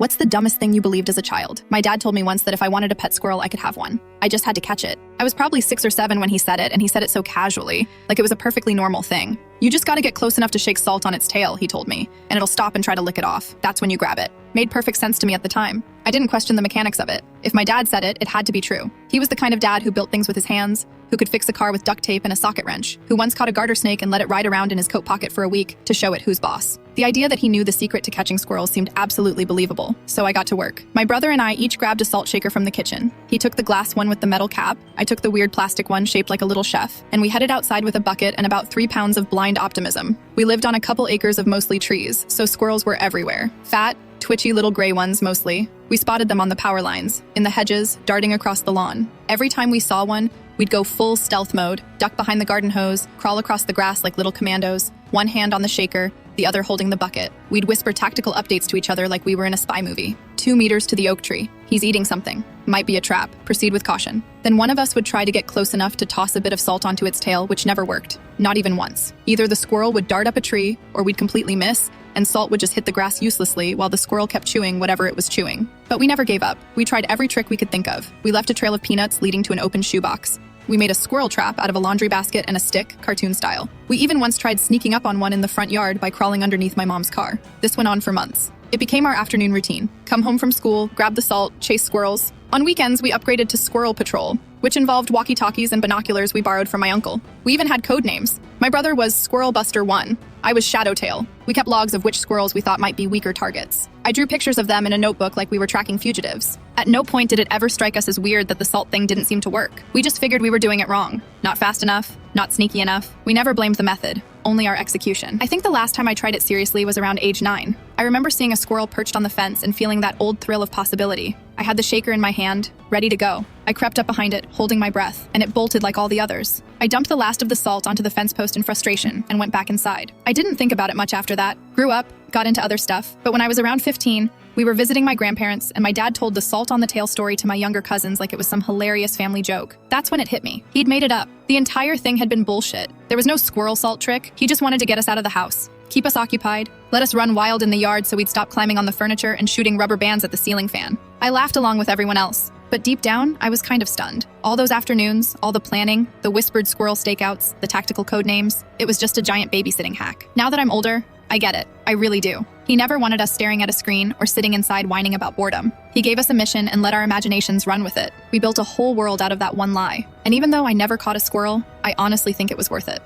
What's the dumbest thing you believed as a child? My dad told me once that if I wanted a pet squirrel, I could have one. I just had to catch it. I was probably 6 or 7 when he said it, and he said it so casually, like it was a perfectly normal thing. You just gotta get close enough to shake salt on its tail, he told me, and it'll stop and try to lick it off. That's when you grab it. Made perfect sense to me at the time. I didn't question the mechanics of it. If my dad said it, it had to be true. He was the kind of dad who built things with his hands, who could fix a car with duct tape and a socket wrench, who once caught a garter snake and let it ride around in his coat pocket for a week to show it who's boss. The idea that he knew the secret to catching squirrels seemed absolutely believable, so I got to work. My brother and I each grabbed a salt shaker from the kitchen. He took the glass one with the metal cap, I took the weird plastic one shaped like a little chef, and we headed outside with a bucket and about 3 pounds of blind optimism. We lived on a couple acres of mostly trees, so squirrels were everywhere. Fat, twitchy little gray ones mostly. We spotted them on the power lines, in the hedges, darting across the lawn. Every time we saw one, we'd go full stealth mode, duck behind the garden hose, crawl across the grass like little commandos, one hand on the shaker, the other holding the bucket. We'd whisper tactical updates to each other like we were in a spy movie. 2 meters to the oak tree. He's eating something. Might be a trap. Proceed with caution. Then one of us would try to get close enough to toss a bit of salt onto its tail, which never worked. Not even once. Either the squirrel would dart up a tree, or we'd completely miss, and salt would just hit the grass uselessly while the squirrel kept chewing whatever it was chewing. But we never gave up. We tried every trick we could think of. We left a trail of peanuts leading to an open shoebox. We made a squirrel trap out of a laundry basket and a stick, cartoon style. We even once tried sneaking up on one in the front yard by crawling underneath my mom's car. This went on for months. It became our afternoon routine. Come home from school, grab the salt, chase squirrels. On weekends, we upgraded to Squirrel Patrol, which involved walkie-talkies and binoculars we borrowed from my uncle. We even had code names. My brother was Squirrel Buster 1. I was Shadowtail. We kept logs of which squirrels we thought might be weaker targets. I drew pictures of them in a notebook like we were tracking fugitives. At no point did it ever strike us as weird that the salt thing didn't seem to work. We just figured we were doing it wrong. Not fast enough, not sneaky enough. We never blamed the method, only our execution. I think the last time I tried it seriously was around age 9. I remember seeing a squirrel perched on the fence and feeling that old thrill of possibility. I had the shaker in my hand, ready to go. I crept up behind it, holding my breath, and it bolted like all the others. I dumped the last of the salt onto the fence post in frustration and went back inside. I didn't think about it much after that. Grew up, got into other stuff, but when I was around 15, we were visiting my grandparents, and my dad told the salt on the tail story to my younger cousins like it was some hilarious family joke. That's when it hit me. He'd made it up. The entire thing had been bullshit. There was no squirrel salt trick. He just wanted to get us out of the house, keep us occupied, let us run wild in the yard so we'd stop climbing on the furniture and shooting rubber bands at the ceiling fan. I laughed along with everyone else, but deep down, I was kind of stunned. All those afternoons, all the planning, the whispered squirrel stakeouts, the tactical code names, it was just a giant babysitting hack. Now that I'm older, I get it. I really do. He never wanted us staring at a screen or sitting inside whining about boredom. He gave us a mission and let our imaginations run with it. We built a whole world out of that one lie. And even though I never caught a squirrel, I honestly think it was worth it.